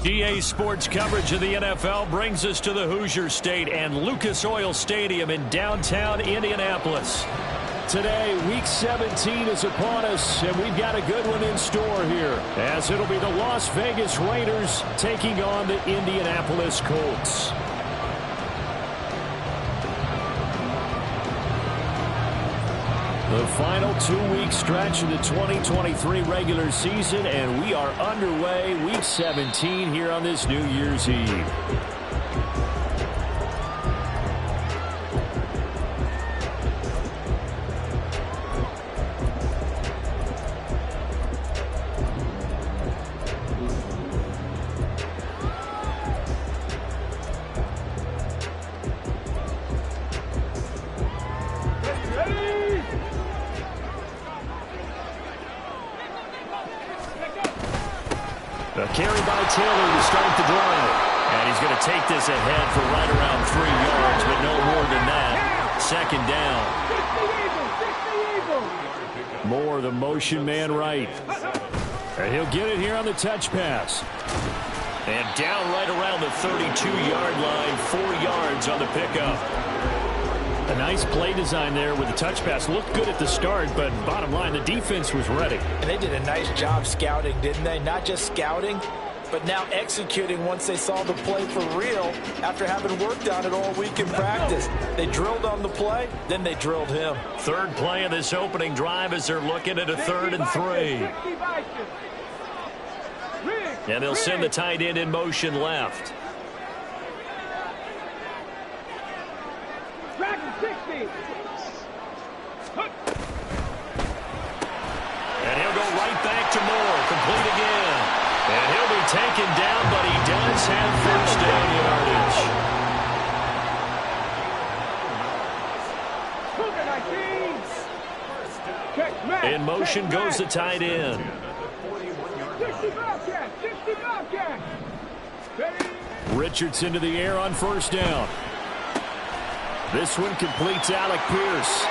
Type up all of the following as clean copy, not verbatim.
EA Sports coverage of the NFL brings us to the Hoosier State and Lucas Oil Stadium in downtown Indianapolis. Today, Week 17 is upon us, and we've got a good one in store here, as it'll be the Las Vegas Raiders taking on the Indianapolis Colts. The final 2-week stretch of the 2023 regular season, and we are underway Week 17 here on this New Year's Eve. A carry by Taylor to start the drive. And he's going to take this ahead for right around 3 yards, but no more than that. Second down. Moore, the motion man right. And he'll get it here on the touch pass. And down right around the 32-yard line, 4 yards on the pickup. A nice play design there with the touch pass. Looked good at the start, but bottom line, the defense was ready. And they did a nice job scouting, didn't they? Not just scouting, but now executing once they saw the play for real after having worked on it all week in practice. They drilled on the play, then they drilled him. Third play of this opening drive as they're looking at a 3rd and 3. And they'll send the tight end in motion left. And he'll go right back to Moore, complete again. And he'll be taken down, but he does have first down yardage. In motion goes the tight end. Richardson to the air on first down. This one completes Alec Pierce.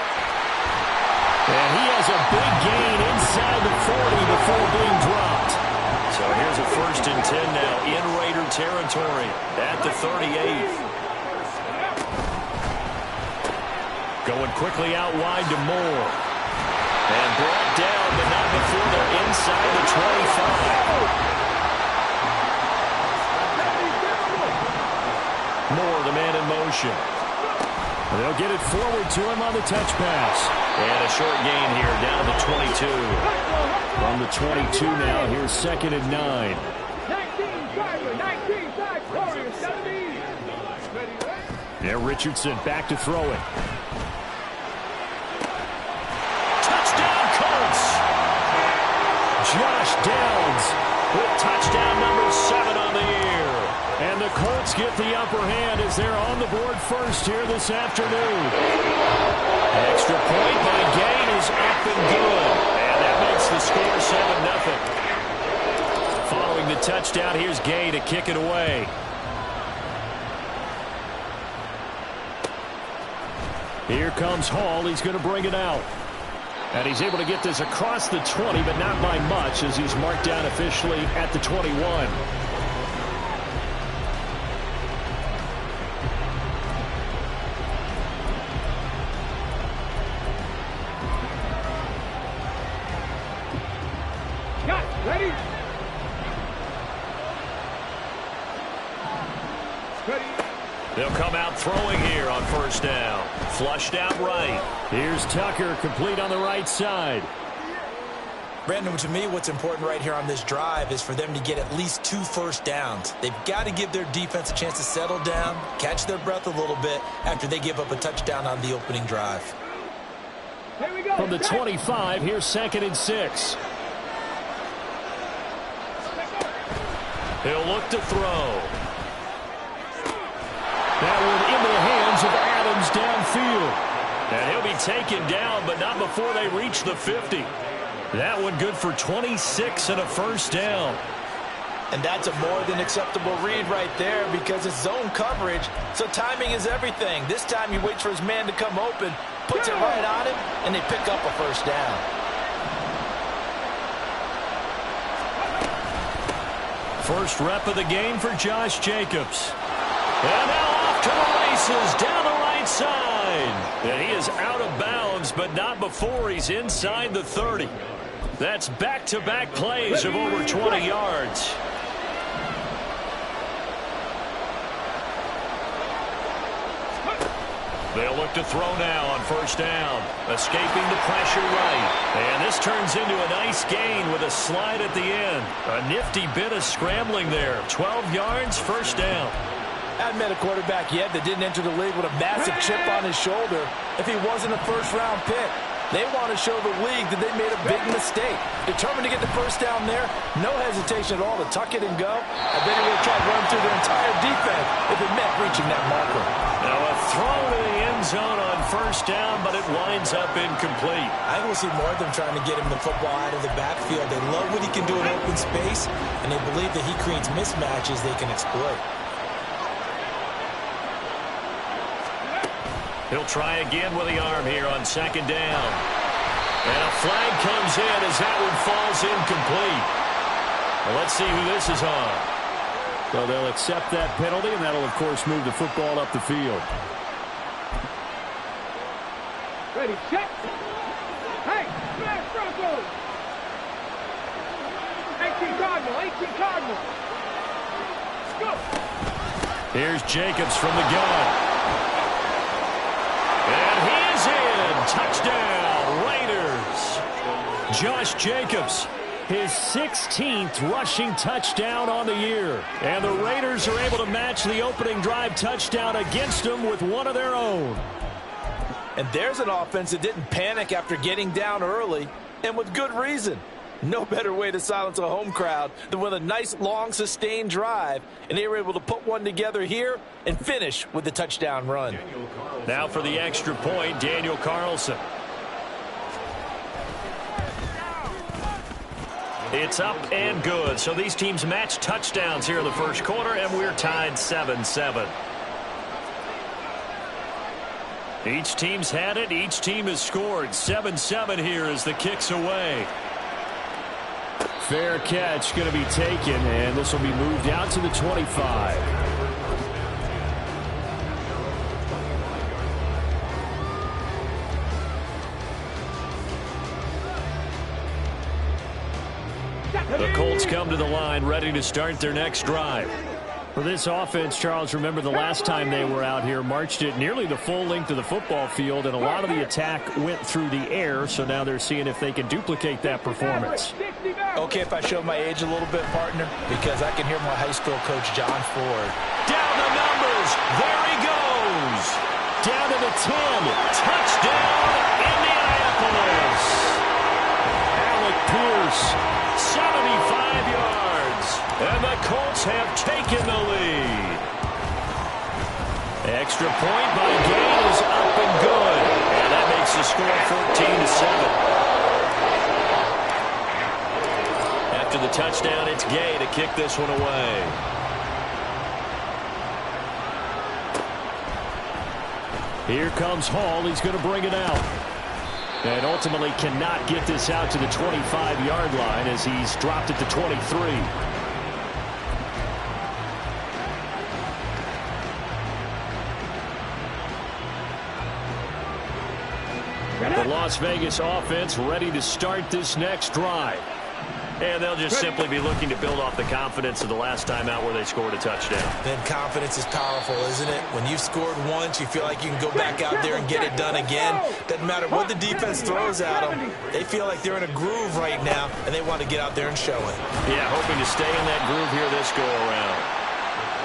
And he has a big gain inside the 40 before being dropped. So here's a 1st and 10 now in Raider territory at the 38. Going quickly out wide to Moore. And brought down, but not before they're inside the 25. Moore, the man in motion. They'll get it forward to him on the touch pass. And a short gain here down to the 22. From the 22 now, here's 2nd and 9. Yeah, Richardson back to throw it. Touchdown, Colts! Josh Downs with touchdown number 7 on the year. And the Colts get the upper hand as they're on the board first here this afternoon. Extra point by Gain is up and good. And that makes the score 7-0. Following the touchdown, here's Gain to kick it away. Here comes Hall. He's going to bring it out. And he's able to get this across the 20, but not by much as he's marked down officially at the 21. They'll come out throwing here on first down. Flushed out right. Here's Tucker, complete on the right side. Brandon, to me, what's important right here on this drive is for them to get at least 2 first downs. They've got to give their defense a chance to settle down, catch their breath a little bit after they give up a touchdown on the opening drive. From the 25, here's 2nd and 6. He'll look to throw. That one into the hands of Adams downfield. And he'll be taken down, but not before they reach the 50. That one good for 26 and a first down. And that's a more than acceptable read right there because it's zone coverage, so timing is everything. This time he waits for his man to come open, puts it right on him, and they pick up a first down. First rep of the game for Josh Jacobs. And now off to the races down the right side. And he is out of bounds, but not before he's inside the 30. That's back-to-back plays of over 20 yards. They'll look to throw now on first down. Escaping the pressure right. And this turns into a nice gain with a slide at the end. A nifty bit of scrambling there. 12 yards, first down. I've met a quarterback yet that didn't enter the league with a massive chip on his shoulder if he wasn't a first-round pick. They want to show the league that they made a big mistake. Determined to get the first down there, no hesitation at all to tuck it and go. I bet he would try to run through their entire defense if it meant reaching that marker. Now a throw to the end zone on first down, but it winds up incomplete. I will see more of them trying to get him the football out of the backfield. They love what he can do in open space, and they believe that he creates mismatches they can exploit. He'll try again with the arm here on second down. And a flag comes in as that one falls incomplete. Well, let's see who this is on. So they'll accept that penalty, and that'll, of course, move the football up the field. Ready, set. Hey, smash Broncos. 18 Cardinal, 18 Cardinal. Go. Here's Jacobs from the gun. And he is in. Touchdown, Raiders. Josh Jacobs, his 16th rushing touchdown on the year. And the Raiders are able to match the opening drive touchdown against them with one of their own. And there's an offense that didn't panic after getting down early, and with good reason. No better way to silence a home crowd than with a nice, long, sustained drive. And they were able to put one together here and finish with the touchdown run. Now for the extra point, Daniel Carlson. It's up and good. So these teams match touchdowns here in the first quarter, and we're tied 7-7. Each team's had it. Each team has scored. 7-7 here as the kick's away. Fair catch going to be taken, and this will be moved out to the 25. The Colts come to the line ready to start their next drive. For this offense, Charles, remember the last time they were out here, marched it nearly the full length of the football field, and a lot of the attack went through the air, so now they're seeing if they can duplicate that performance. Okay, if I show my age a little bit, partner, because I can hear my high school coach, John Ford. Down the numbers. There he goes. Down to the 10. Touchdown, Indianapolis. Alec Pierce, 75 yards. And the Colts have taken the lead. Extra point by Gay is up and good. And that makes the score 14-7. After the touchdown, it's Gay to kick this one away. Here comes Hall. He's going to bring it out. And ultimately cannot get this out to the 25-yard line as he's dropped it to 23. The Las Vegas offense ready to start this next drive. And they'll just simply be looking to build off the confidence of the last time out where they scored a touchdown. Then confidence is powerful, isn't it? When you've scored once, you feel like you can go back out there and get it done again. Doesn't matter what the defense throws at them. They feel like they're in a groove right now, and they want to get out there and show it. Yeah, hoping to stay in that groove here this go-around.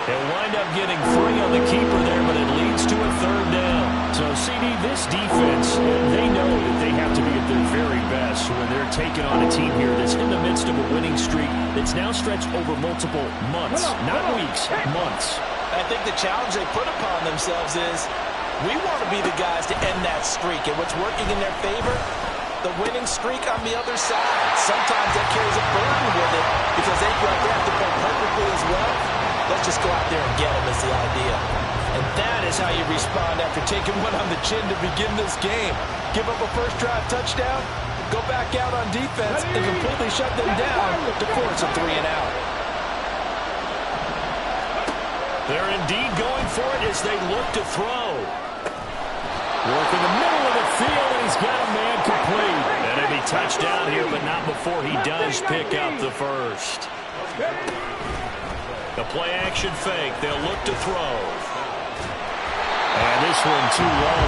They'll wind up getting 3 on the keeper there, but it leads to a third down. So, CD, this defense, they know that they have to be at their very best when they're taking on a team here that's in the midst of a winning streak that's now stretched over multiple months, not weeks, months. I think the challenge they put upon themselves is we want to be the guys to end that streak. And what's working in their favor? The winning streak on the other side. Sometimes that carries a burden with it because they feel like they have to play perfectly as well. Let's just go out there and get them is the idea. And that is how you respond after taking one on the chin to begin this game. Give up a first drive touchdown, go back out on defense, and completely shut them down to force a 3-and-out. They're indeed going for it as they look to throw. Work in the middle of the field, and he's got a man complete. And it'll be touchdown here, but not before he does pick up the first. The play-action fake. They'll look to throw. And this one too low.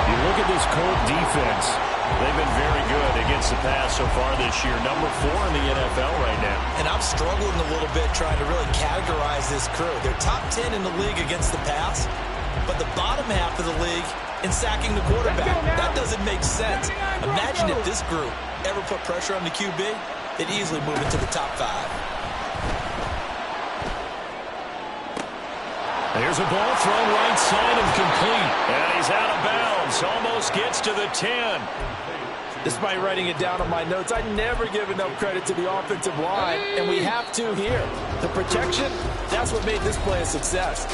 You look at this Colt defense. They've been very good against the pass so far this year. Number 4 in the NFL right now. And I'm struggling a little bit trying to really categorize this crew. They're top 10 in the league against the pass, but the bottom half of the league in sacking the quarterback. That doesn't make sense. Imagine if this group ever put pressure on the QB, they'd easily move into the top 5. There's a ball thrown right side and complete. And he's out of bounds. Almost gets to the 10. Despite writing it down on my notes, I never give enough credit to the offensive line, and we have to here. The protection, that's what made this play a success.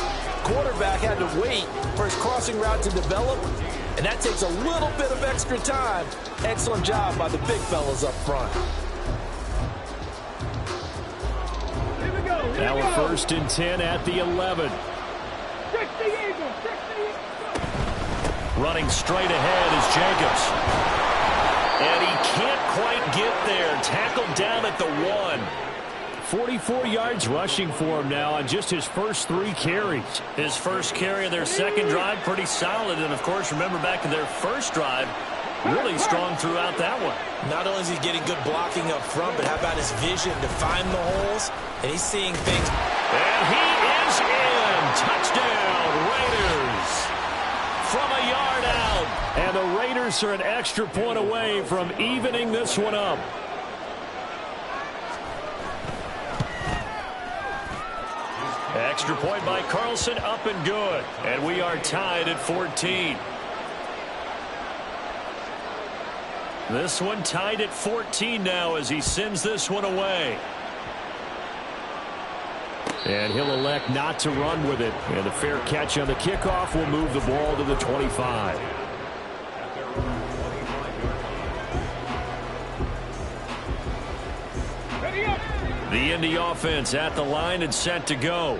Quarterback had to wait for his crossing route to develop, and that takes a little bit of extra time. Excellent job by the big fellas up front. Now a 1st and 10 at the 11. Running straight ahead is Jacobs. And he can't quite get there. Tackled down at the 1. 44 yards rushing for him now on just his first 3 carries. His first carry of their second drive, pretty solid. And, of course, remember back to their first drive, really strong throughout that one. Not only is he getting good blocking up front, but how about his vision to find the holes? And he's seeing things. And he is in. Touchdown, Raiders. From a yard out. And the Raiders are an extra point away from evening this one up. Extra point by Carlson, up and good. And we are tied at 14. This one tied at 14 now as he sends this one away. And he'll elect not to run with it. And the fair catch on the kickoff will move the ball to the 25. The Indy offense at the line and set to go.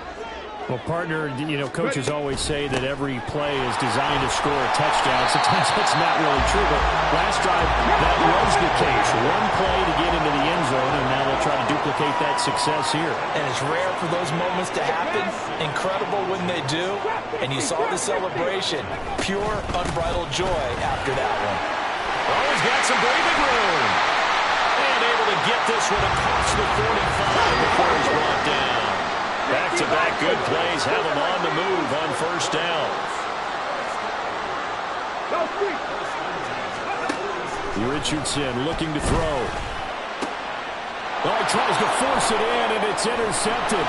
Well, partner, you know, coaches always say that every play is designed to score a touchdown. Sometimes that's not really true, but last drive, that was the case. One play to get into the end zone, and now they'll try to duplicate that success here. And it's rare for those moments to happen. Incredible when they do. And you saw the celebration. Pure, unbridled joy after that one. Oh, he's got some breathing room. And able to get this one across the 45 before he's brought down. Back-to-back good plays have him on the move on first down. Richardson looking to throw. Oh, he tries to force it in, and it's intercepted.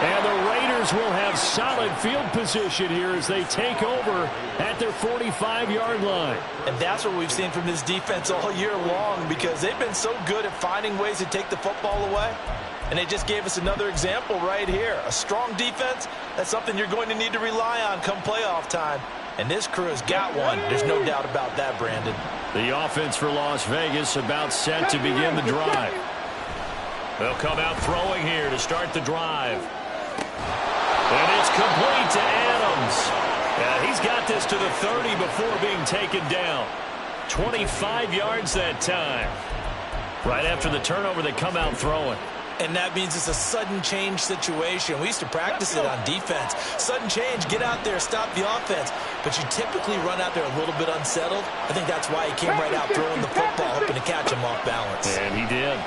And the Raiders will have solid field position here as they take over at their 45-yard line. And that's what we've seen from this defense all year long because they've been so good at finding ways to take the football away. And they just gave us another example right here. A strong defense, that's something you're going to need to rely on come playoff time. And this crew has got one. There's no doubt about that, Brandon. The offense for Las Vegas about set to begin the drive. They'll come out throwing here to start the drive. And it's complete to Adams. Yeah, he's got this to the 30 before being taken down. 25 yards that time. Right after the turnover, they come out throwing. And that means it's a sudden change situation. We used to practice it on defense. Sudden change, get out there, stop the offense. But you typically run out there a little bit unsettled. I think that's why he came right out throwing the football, hoping to catch him off balance. And he did.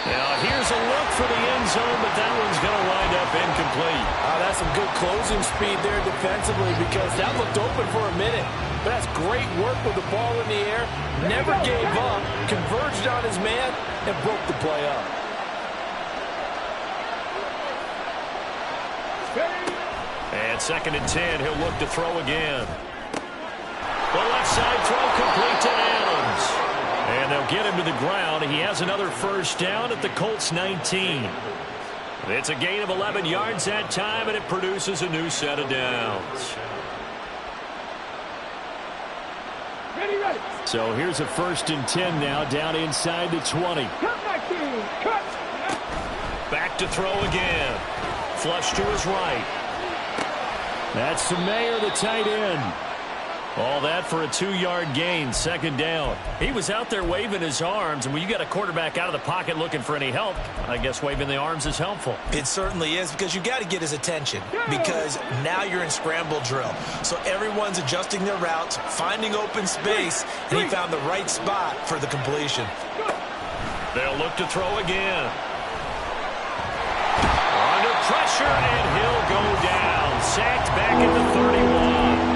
Now here's a look for the end zone, but that one's going to wind up incomplete. That's some good closing speed there defensively because that looked open for a minute. But that's great work with the ball in the air. Never gave up, converged on his man, and broke the play up. And 2nd and 10, he'll look to throw again. The left side throw complete to Adams. And they'll get him to the ground. He has another first down at the Colts 19. It's a gain of 11 yards that time, and it produces a new set of downs. Ready. So here's a 1st and 10 now, down inside the 20. Cut my team. Cut. Back to throw again. Flush to his right. That's Mayer, the tight end. All that for a 2-yard gain, 2nd down. He was out there waving his arms, and when you got a quarterback out of the pocket looking for any help, I guess waving the arms is helpful. It certainly is, because you got to get his attention, because now you're in scramble drill. So everyone's adjusting their routes, finding open space, and he found the right spot for the completion. They'll look to throw again. Under pressure, and he'll go down. Sacked back at the 31.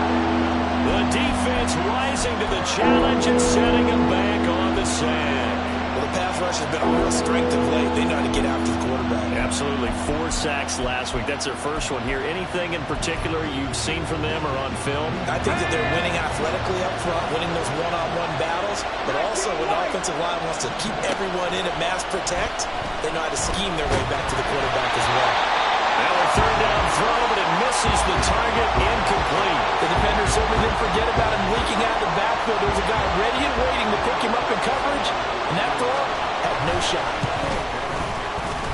The defense rising to the challenge and setting him back on the sack. Well, the pass rush has been a real strength of late. They know how to get after the quarterback. Absolutely. 4 sacks last week. That's their first one here. Anything in particular you've seen from them or on film? I think that they're winning athletically up front, winning those one-on-one battles, but also when the offensive line wants to keep everyone in at mass protect, they know how to scheme their way back to the quarterback as well. Now a 3rd down throw, but it misses the target, incomplete. The defender certainly didn't forget about him leaking out of the backfield. There was a guy ready and waiting to pick him up in coverage, and that throw had no shot.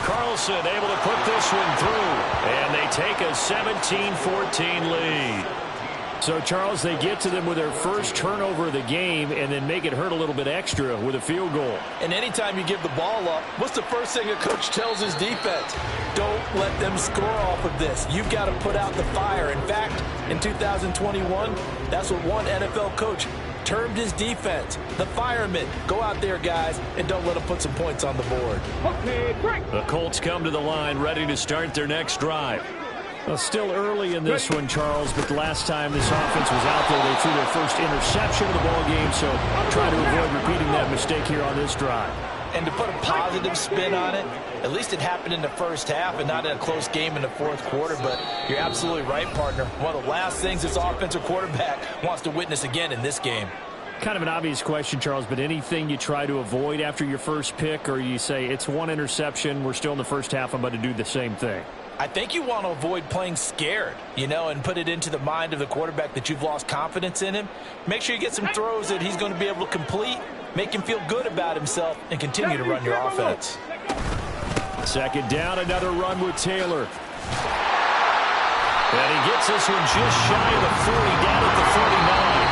Carlson able to put this one through, and they take a 17-14 lead. So, Charles, they get to them with their first turnover of the game and then make it hurt a little bit extra with a field goal. And anytime you give the ball up, what's the first thing a coach tells his defense? Don't let them score off of this. You've got to put out the fire. In fact, in 2021, that's what one NFL coach termed his defense, the firemen. Go out there, guys, and don't let them put some points on the board. Okay, break. The Colts come to the line ready to start their next drive. Well, still early in this one, Charles, but the last time this offense was out there, they threw their first interception of the ball game, so try to avoid repeating that mistake here on this drive. And to put a positive spin on it, at least it happened in the first half and not in a close game in the 4th quarter, but you're absolutely right, partner. One of the last things this offensive quarterback wants to witness again in this game. Kind of an obvious question, Charles, but anything you try to avoid after your first pick, or you say it's one interception, we're still in the first half, I'm going to do the same thing? I think you want to avoid playing scared, and put it into the mind of the quarterback that you've lost confidence in him. Make sure you get some throws that he's going to be able to complete, make him feel good about himself, and continue to run your offense. 2nd down, another run with Taylor. And he gets this one just shy of the 40, down at the 49.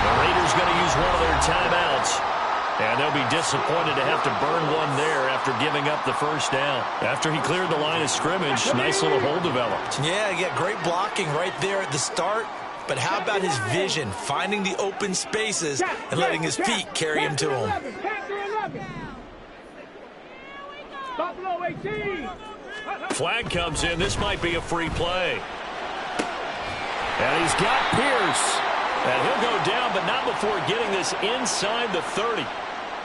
The Raiders going to use one of their timeouts. And they'll be disappointed to have to burn one there after giving up the first down. After he cleared the line of scrimmage, nice little hole developed. Yeah, great blocking right there at the start. But how about his vision, finding the open spaces and letting his feet carry him to him? Stop below 18. Flag comes in. This might be a free play. And he's got Pierce. And he'll go down, but not before getting this inside the 30.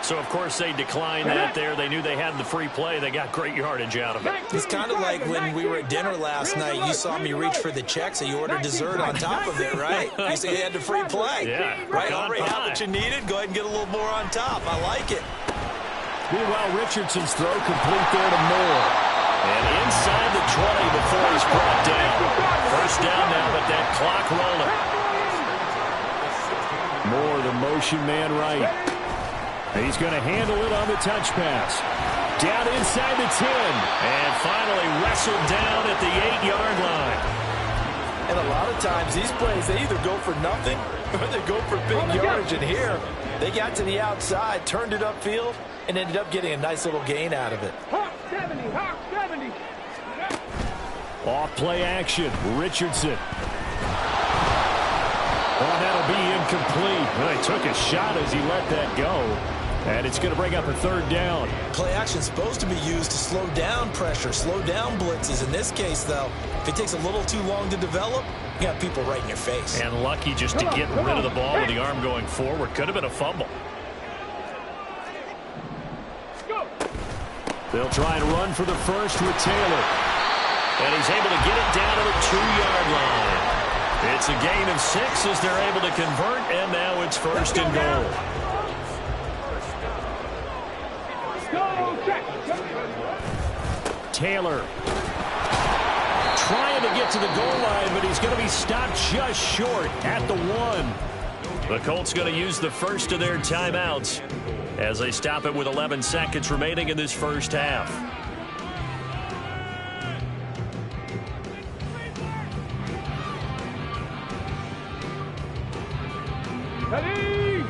So, of course, they declined that there. They knew they had the free play. They got great yardage out of it. It's kind of like when we were at dinner last night. You saw me reach for the check, so you ordered dessert on top of it, right? You said you had the free play. Yeah. Right, already have what you needed. Go ahead and get a little more on top. I like it. Meanwhile, Richardson's throw complete there to Moore. And inside the 20 before he's brought down. First down now, but that clock rolling. Moore, the motion man right. He's going to handle it on the touch pass. Down inside the 10. And finally wrestled down at the 8-yard line. And a lot of times these plays, they either go for nothing or they go for big yardage. And here, they got to the outside, turned it upfield, and ended up getting a nice little gain out of it. Hawk 70, Hawk 70. Off play action, Richardson. Well, that'll be incomplete. Well, he took a shot as he let that go. And it's going to bring up a third down. Play action's supposed to be used to slow down pressure, slow down blitzes. In this case, though, if it takes a little too long to develop, you got people right in your face. And lucky just to get rid of the ball with the arm going forward. Could have been a fumble. They'll try and run for the first with Taylor. And he's able to get it down It's a gain of 6 as they're able to convert, and now it's first and goal. Taylor trying to get to the goal line, but he's going to be stopped just short at the 1. The Colts going to use the first of their timeouts as they stop it with 11 seconds remaining in this first half. Ready!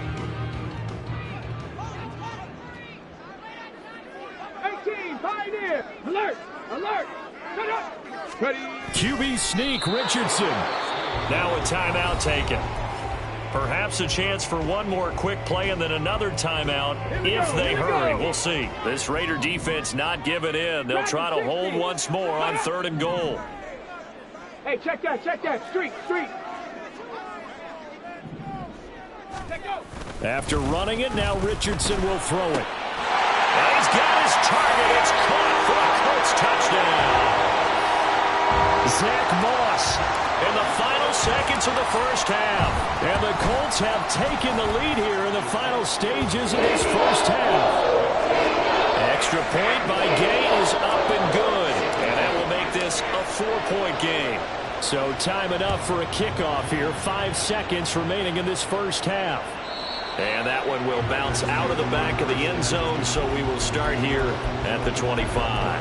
18, Pioneer! Alert! Alert! Shut up! Ready! QB sneak, Richardson. Now a timeout taken. Perhaps a chance for one more quick play and then another timeout if they hurry. We'll see. This Raider defense not giving in. They'll try to hold once more on 3rd and goal. Hey, check that, street. After running it, now Richardson will throw it. And he's got his target. It's caught for a Colts touchdown. Zach Moss in the final seconds of the first half. And the Colts have taken the lead here in the final stages of this first half. Extra point by Gay is up and good. And that will make this a 4-point game. So time enough for a kickoff here. 5 seconds remaining in this first half. And that one will bounce out of the back of the end zone, so we will start here at the 25.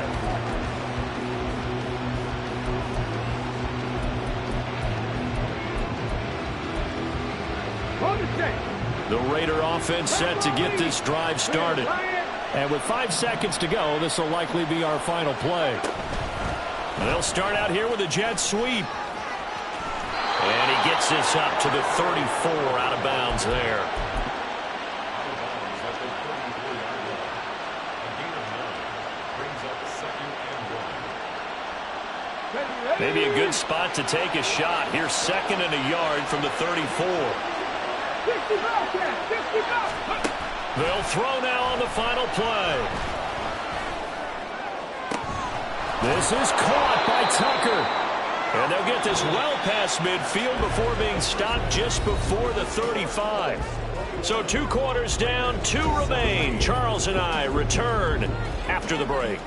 The Raider offense set to get this drive started. And with 5 seconds to go, this will likely be our final play. They'll start out here with a jet sweep. And he gets this up to the 34 out of bounds there. Maybe a good spot to take a shot. Here's 2nd and a yard from the 34. They'll throw now on the final play. This is caught by Tucker. And they'll get this well past midfield before being stopped just before the 35. So 2 quarters down, 2 remain. Charles and I return after the break.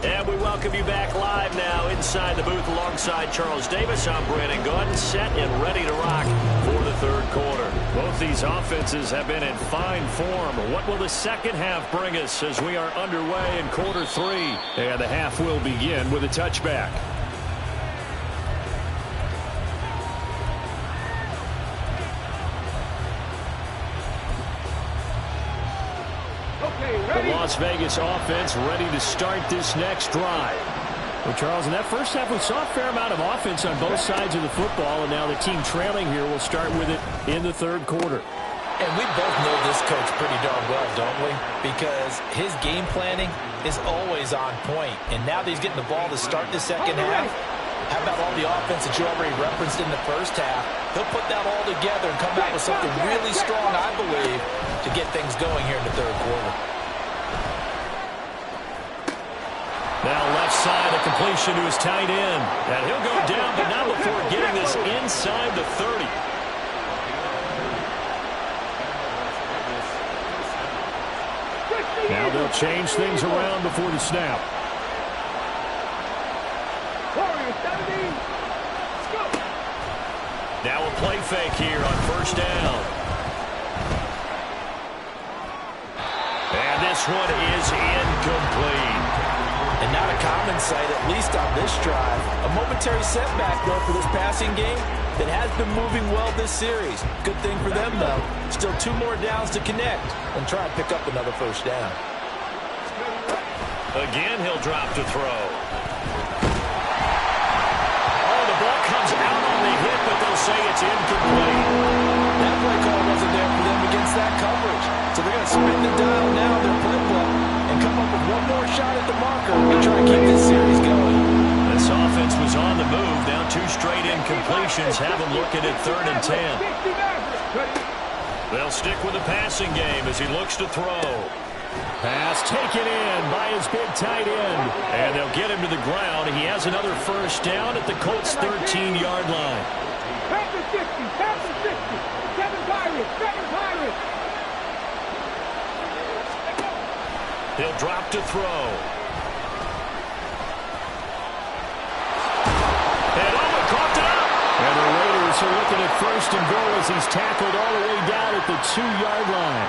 And we welcome you back live now inside the booth alongside Charles Davis. I'm Brandon Gordon, set and ready to rock for the 3rd quarter. Both these offenses have been in fine form. What will the second half bring us as we are underway in quarter 3? And the half will begin with a touchback. The Las Vegas offense ready to start this next drive. Well, Charles, in that first half, we saw a fair amount of offense on both sides of the football, and now the team trailing here will start with it in the 3rd quarter. And we both know this coach pretty darn well, don't we? Because his game planning is always on point. And now that he's getting the ball to start the second half, how about all the offense that you already referenced in the first half? He'll put that all together and come out with something really strong, I believe, to get things going here in the 3rd quarter. Now left side, a completion to his tight end. And he'll go down, but not before getting this inside the 30. Now they'll change things around before the snap. Now a play fake here on 1st down. And this one is incomplete. And not a common sight, at least on this drive. A momentary setback, though, for this passing game that has been moving well this series. Good thing for them, though. Still 2 more downs to connect and try and pick up another 1st down. Again, he'll drop to throw. Oh, the ball comes out on the hit, but they'll say it's incomplete. That play call wasn't there for them against that coverage. So they're going to spin the dial now, their playbook, and come up with one more shot at the marker and try to keep this series going. This offense was on the move. Now 2 straight incompletions have them looking at 3rd and 10. They'll stick with the passing game as he looks to throw. Pass taken in by his big tight end. And they'll get him to the ground. He has another first down at the Colts' 13-yard line. Past the 60, past the 60. 7 Pirates, 7 Pirates. He'll drop to throw. And Owen coughed it up. And the Raiders are looking at first and goal as he's tackled all the way down at the 2-yard line.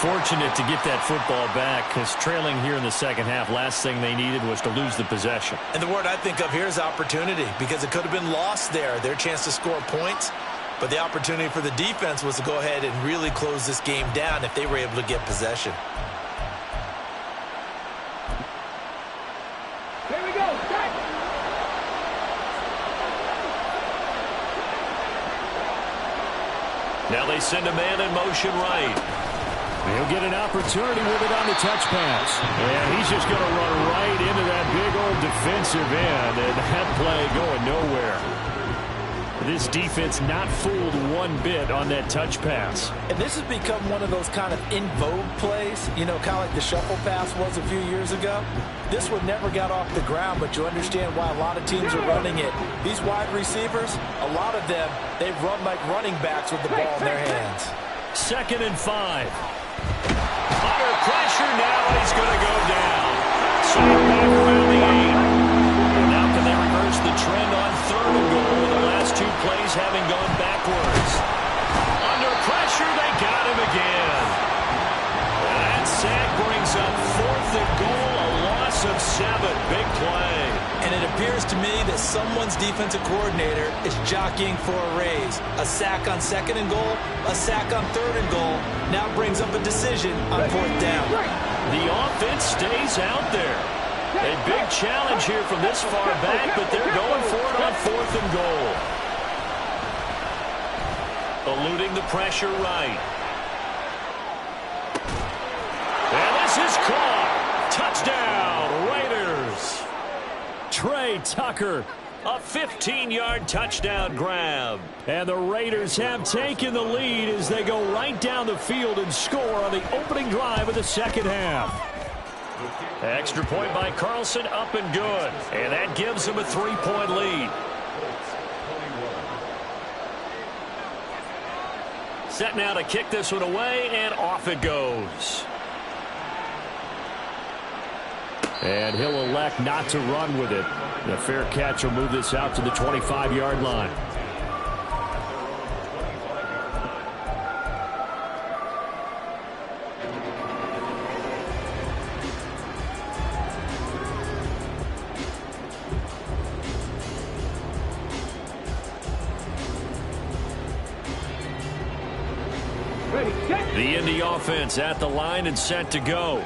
Fortunate to get that football back because trailing here in the second half, last thing they needed was to lose the possession. And the word I think of here is opportunity, because it could have been lost there, their chance to score points. But the opportunity for the defense was to go ahead and really close this game down if they were able to get possession. Here we go. Set. Now they send a man in motion right. He'll get an opportunity with it on the touch pass. And he's just going to run right into that big old defensive end. And that play going nowhere. This defense not fooled one bit on that touch pass. And this has become one of those kind of in vogue plays, you know, kind of like the shuffle pass was a few years ago. This one never got off the ground, but you understand why a lot of teams are running it. These wide receivers, a lot of them, they run like running backs with the ball in their hands. 2nd and 5. Under pressure now, he's going to go down. Sacked back around the 8. And now can they reverse the trend on 3rd and goal with the last 2 plays having gone backwards? Under pressure, they got him again. And that sack brings up 4th and goal, a loss of 7. Big play. And it appears to me that someone's defensive coordinator is jockeying for a raise. A sack on 2nd and goal, a sack on 3rd and goal, now brings up a decision on 4th down. The offense stays out there. A big challenge here from this far back, but they're going for it on 4th and goal. Eluding the pressure right. And this is caught. Touchdown, Raiders. Trey Tucker, a 15-yard touchdown grab. And the Raiders have taken the lead as they go right down the field and score on the opening drive of the second half. Extra point by Carlson, up and good. And that gives them a 3-point lead. Set now to kick this one away, and off it goes. And he'll elect not to run with it. The fair catch will move this out to the 25-yard line. The Indy offense at the line and set to go.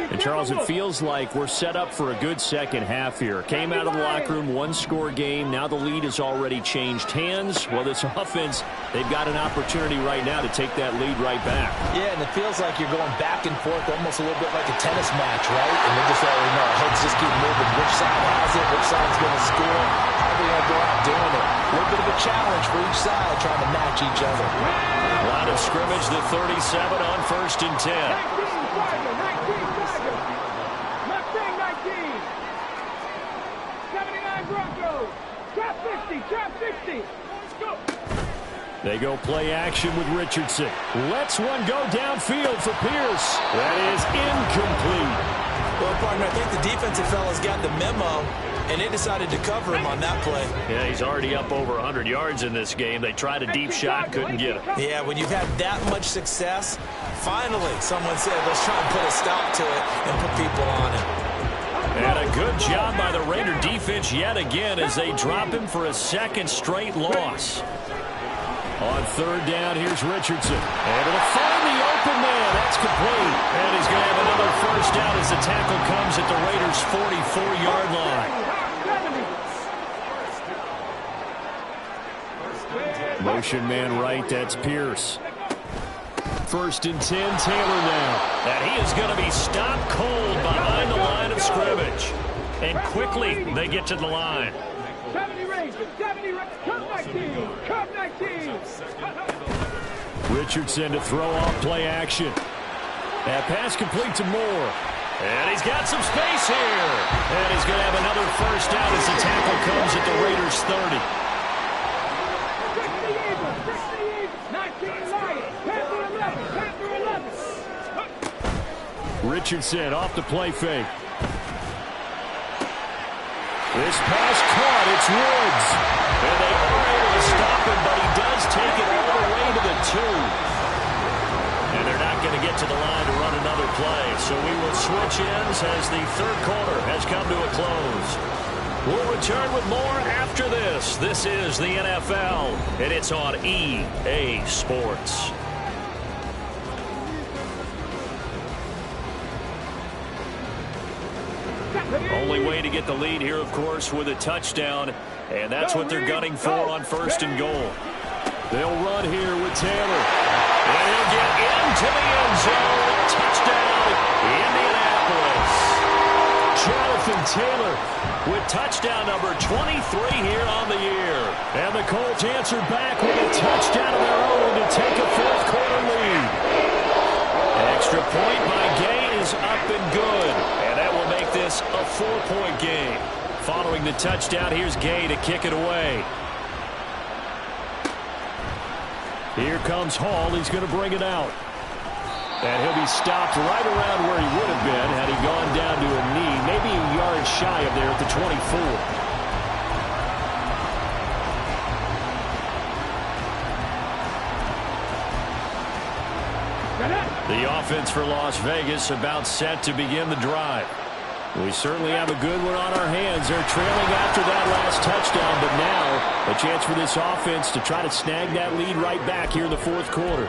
And Charles, it feels like we're set up for a good second half here. Came out of the locker room, 1-score game. Now the lead has already changed hands. Well, this offense, they've got an opportunity right now to take that lead right back. Yeah, and it feels like you're going back and forth almost a little bit like a tennis match, right? And they just already know. Heads just keep moving. Which side has it? Which side's going to score? How are they going to go out doing it? A little bit of a challenge for each side trying to match each other. Line of scrimmage, the 37 on 1st and 10. 19, Mustang 19. 79 Broncos. Trap 50, trap 50. Let's go. They go play action with Richardson. Lets one go downfield for Pierce. That is incomplete. Well, partner, I think the defensive fellas got the memo, and they decided to cover him on that play. Yeah, he's already up over 100 yards in this game. They tried a deep shot, couldn't get it. Yeah, when you've had that much success, finally someone said, let's try and put a stop to it and put people on it. And a good job by the Raider defense yet again as they drop him for a 2nd straight loss. On 3rd down, here's Richardson. Able to find the open man. That's complete. And he's going to have another first down as the tackle comes at the Raiders' 44-yard line. Motion man right, that's Pierce. 1st and 10, Taylor now. And he is going to be stopped cold behind the line of scrimmage. And quickly they get to the line. 70 Rangers, 70 Rangers, Cup 19, Cup 19. Richardson to throw off play action. That pass complete to Moore. And he's got some space here. And he's going to have another first down as the tackle comes at the Raiders' 30. 60 Eagles, 60 Eagles, 19 Lions, 10 for 11, 10 for 11. Richardson off the play fake. This pass caught. It's Woods. And they are able to stop him, but he does take it all the way to the 2. And they're not going to get to the line to run another play. So we will switch ends as the third quarter has come to a close. We'll return with more after this. This is the NFL, and it's on EA Sports. Only way to get the lead here, of course, with a touchdown. And that's what they're gunning for on first and goal. They'll run here with Taylor. And he'll get into the end zone. Touchdown, Indianapolis. Jonathan Taylor with touchdown number 23 here on the year. And the Colts answer back with a touchdown of their own to take a fourth quarter lead. Extra point by Gay is up and good. And that will make this a 4-point game. Following the touchdown, here's Gay to kick it away. Here comes Hall. He's going to bring it out. And he'll be stopped right around where he would have been had he gone down to a knee, maybe a yard shy of there at the 24. The offense for Las Vegas about set to begin the drive. We certainly have a good one on our hands. They're trailing after that last touchdown, but now a chance for this offense to try to snag that lead right back here in the fourth quarter.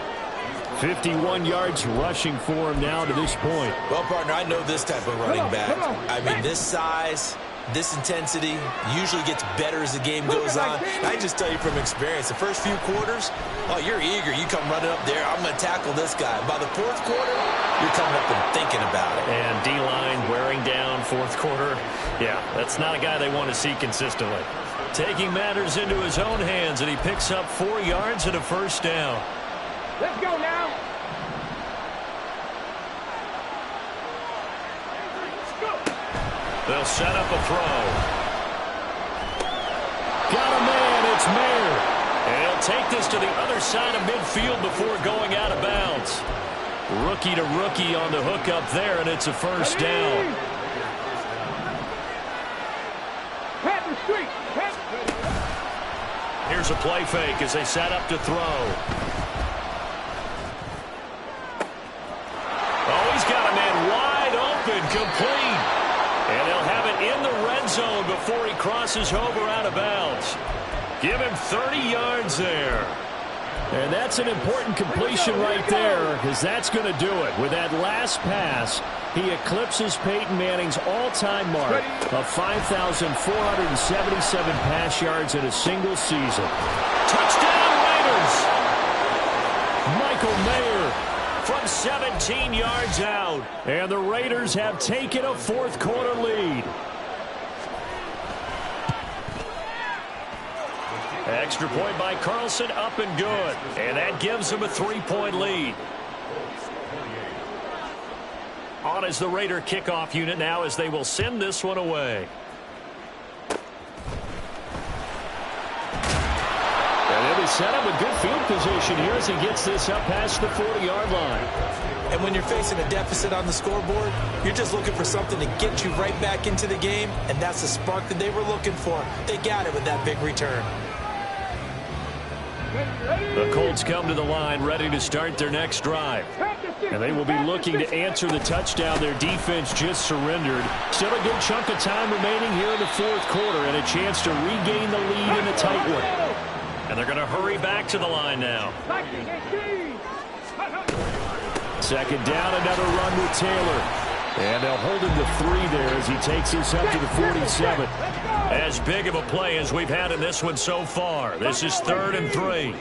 51 yards rushing for him now to this point. Well, partner, I know this type of running back. I mean, this size, this intensity usually gets better as the game goes on. I just tell you from experience, the first few quarters, oh, you're eager. You come running up there, I'm going to tackle this guy. By the fourth quarter, you're coming up and thinking about it. And D-line wearing down fourth quarter. Yeah, that's not a guy they want to see consistently. Taking matters into his own hands, and he picks up 4 yards and a first down. Let's go now. They'll set up a throw. Got a man, it's Mayer. And he'll take this to the other side of midfield before going out of bounds. Rookie to rookie on the hook up there, and it's a first down. Here's a play fake as they set up to throw. Oh, he's got a man wide open, complete. And they'll have it in the red zone before he crosses over out of bounds. Give him 30 yards there. And that's an important completion right there, because that's going to do it. With that last pass, he eclipses Peyton Manning's all-time mark of 5,477 pass yards in a single season. Touchdown, Raiders! Michael Mayer from 17 yards out. And the Raiders have taken a fourth quarter lead. Extra point by Carlson, up and good. And that gives them a 3-point lead. On is the Raider kickoff unit now as they will send this one away. And they'll be set up a good field position here as he gets this up past the 40-yard line. And when you're facing a deficit on the scoreboard, you're just looking for something to get you right back into the game, and that's the spark that they were looking for. They got it with that big return. The Colts come to the line ready to start their next drive. And they will be looking to answer the touchdown their defense just surrendered. Still a good chunk of time remaining here in the fourth quarter and a chance to regain the lead in a tight one. And they're going to hurry back to the line now. Second down, another run with Taylor. And they'll hold him to 3 there as he takes this up to the 47. As big of a play as we've had in this one so far. This is 3rd and 3.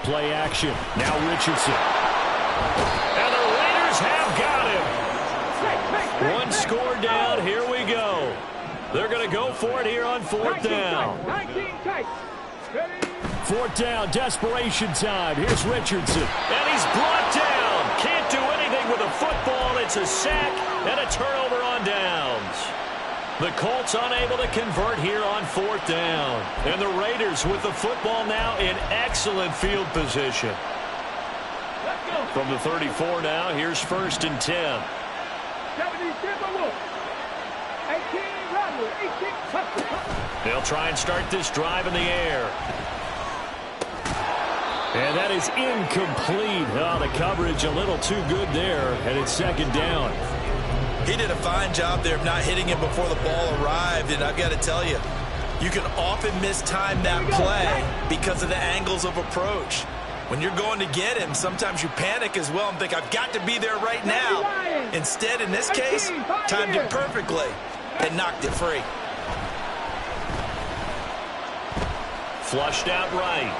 Play action. Now Richardson. And the Raiders have got him. One score down. Here we go. They're going to go for it here on 4th down. 4th down, desperation time. Here's Richardson. And he's brought down. It's a sack and a turnover on downs. The Colts unable to convert here on 4th down. And the Raiders with the football now in excellent field position. From the 34 now, here's 1st and 10. They'll try and start this drive in the air. And that is incomplete. Oh, the coverage a little too good there, and it's 2nd down. He did a fine job there of not hitting him before the ball arrived, and I've got to tell you, you can often mistime that play because of the angles of approach. When you're going to get him, sometimes you panic as well and think, I've got to be there right now. Instead, in this case, timed it perfectly and knocked it free. Flushed out right.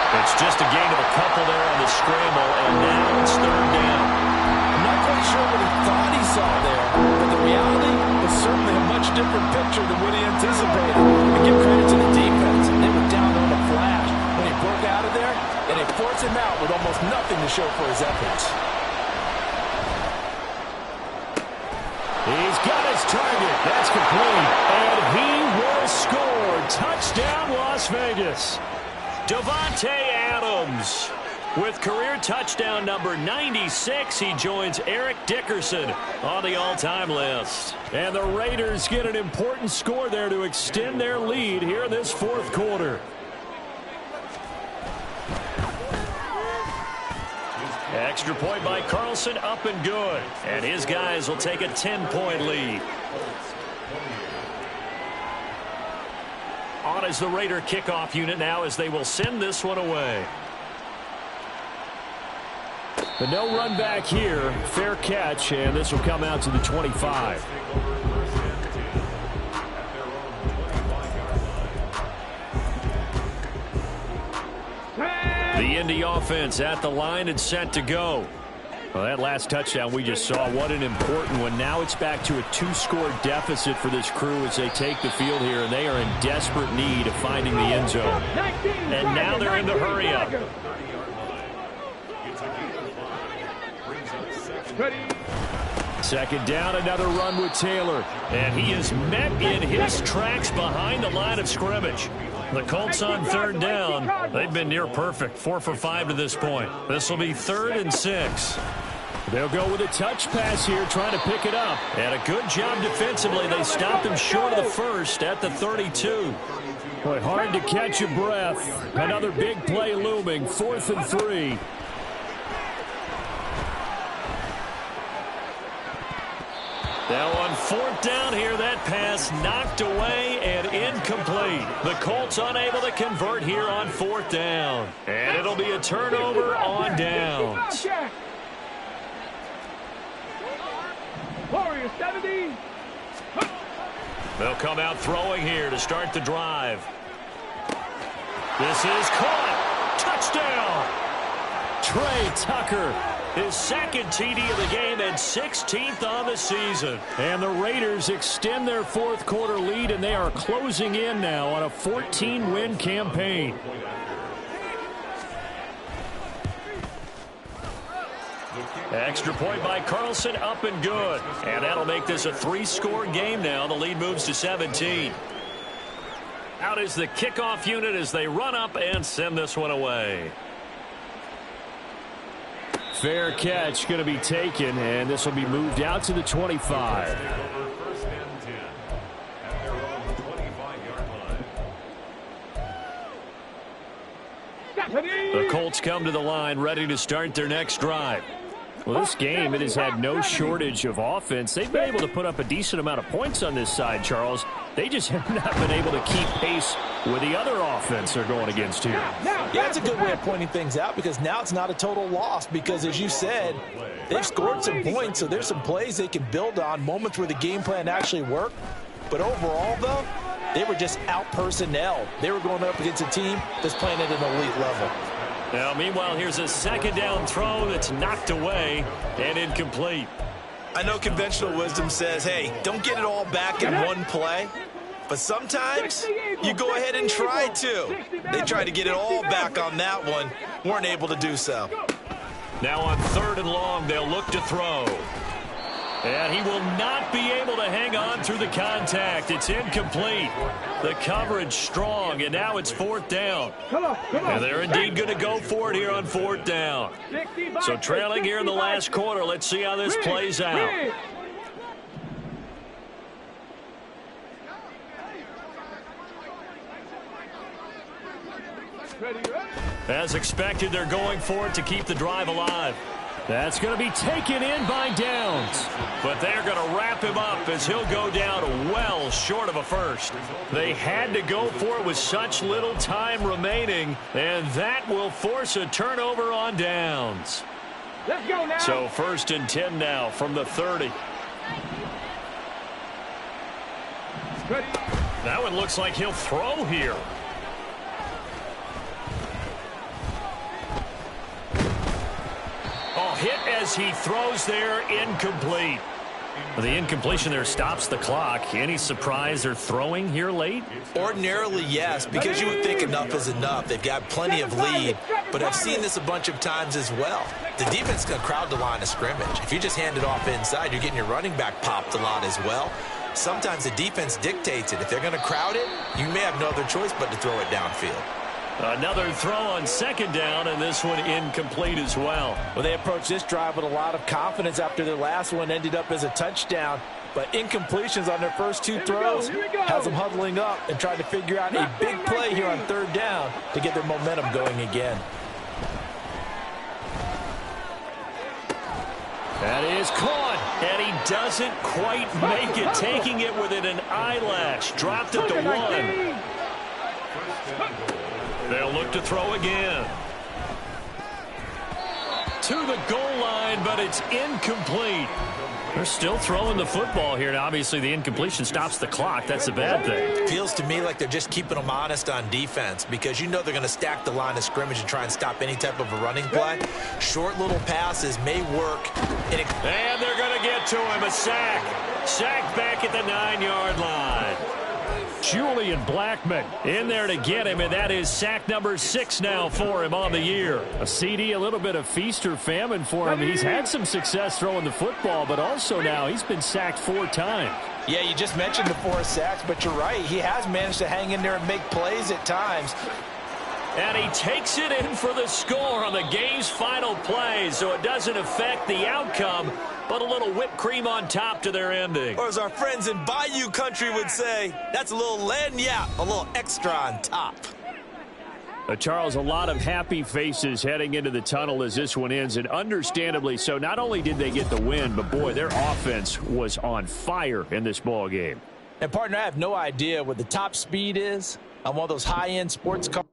It's just a gain of a couple there on the scramble, and now it's 3rd down. I'm not quite sure what he thought he saw there, but the reality is certainly a much different picture than what he anticipated. And give credit to the defense. They were down on the flash when he broke out of there, and they forced him out with almost nothing to show for his efforts. He's got his target. That's complete. And he will score. Touchdown, Las Vegas. Davante Adams with career touchdown number 96. He joins Eric Dickerson on the all-time list. And the Raiders get an important score there to extend their lead here in this 4th quarter. Extra point by Carlson, up and good. And his guys will take a 10-point lead. On is the Raider kickoff unit now as they will send this one away. But no run back here. Fair catch, and this will come out to the 25. The Indy offense at the line and set to go. Well, that last touchdown we just saw, what an important one. Now it's back to a 2-score deficit for this crew as they take the field here, and they are in desperate need of finding the end zone. And now they're in the hurry-up. Second down, another run with Taylor. And he is met in his tracks behind the line of scrimmage. The Colts on 3rd down. They've been near perfect, 4 for 5 to this point. This will be 3rd and 6. They'll go with a touch pass here, trying to pick it up. And a good job defensively. They stopped him short of the first at the 32. Boy, hard to catch your breath. Another big play looming, 4th and 3. Now on 4th down here, that pass knocked away and incomplete. The Colts unable to convert here on 4th down. And it'll be a turnover on downs. They'll come out throwing here to start the drive. This is caught. Touchdown. Trey Tucker. His 2nd TD of the game and 16th on the season. And the Raiders extend their 4th quarter lead, and they are closing in now on a 14-win campaign. Extra point by Carlson, up and good. And that'll make this a 3-score game now. The lead moves to 17. Out is the kickoff unit as they run up and send this one away. Fair catch going to be taken, and this will be moved out to the 25. The Colts come to the line ready to start their next drive. Well, this game, it has had no shortage of offense. They've been able to put up a decent amount of points on this side, Charles. They just have not been able to keep pace with the other offense they're going against here. Yeah, that's a good way of pointing things out because now it's not a total loss because, as you said, they've scored some points, so there's some plays they can build on, moments where the game plan actually worked. But overall, though, they were just out-personnel. They were going up against a team that's playing at an elite level. Now, meanwhile, here's a 2nd down throw that's knocked away and incomplete. I know conventional wisdom says, hey, don't get it all back in one play. But sometimes you go ahead and try to. They tried to get it all back on that one. Weren't able to do so. Now on 3rd and long, they'll look to throw. And he will not be able to hang on through the contact. It's incomplete. The coverage strong, and now it's 4th down. And they're indeed going to go for it here on 4th down. So trailing here in the last quarter. Let's see how this plays out. As expected, they're going for it to keep the drive alive. That's going to be taken in by Downs. But they're going to wrap him up as he'll go down well short of a first. They had to go for it with such little time remaining, and that will force a turnover on Downs. Let's go now. So 1st and 10 now from the 30. That one looks like he'll throw here. Oh, hit as he throws there, incomplete. The incompletion there stops the clock. Any surprise they're throwing here late? Ordinarily, yes, because you would think enough is enough. They've got plenty of lead, but I've seen this a bunch of times as well. The defense is going to crowd the line of scrimmage. If you just hand it off inside, you're getting your running back popped a lot as well. Sometimes the defense dictates it. If they're going to crowd it, you may have no other choice but to throw it downfield. Another throw on 2nd down, and this one incomplete as well. Well, they approached this drive with a lot of confidence after their last one ended up as a touchdown. But incompletions on their first 2 throws has them huddling up and trying to figure out a big play here on 3rd down to get their momentum going again. That is caught, and he doesn't quite make it, taking it within an eyelash. Dropped at the 1. They'll look to throw again. To the goal line, but it's incomplete. They're still throwing the football here, and obviously the incompletion stops the clock. That's a bad thing. Feels to me like they're just keeping them honest on defense because you know they're going to stack the line of scrimmage and try and stop any type of a running play. Short little passes may work. And they're going to get to him. A sack. Sack back at the 9-yard line. Julian Blackmon in there to get him, and that is sack number 6 now for him on the year. A CD, a little bit of feast or famine for him. He's had some success throwing the football, but also now he's been sacked 4 times. Yeah, you just mentioned the 4 sacks, but you're right. He has managed to hang in there and make plays at times. And he takes it in for the score on the game's final play, so it doesn't affect the outcome, but a little whipped cream on top to their ending. Or as our friends in Bayou Country would say, that's a little lagniappe, a little extra on top. Charles, a lot of happy faces heading into the tunnel as this one ends, and understandably so. Not only did they get the win, but boy, their offense was on fire in this ball game. And partner, I have no idea what the top speed is on one of those high-end sports cars.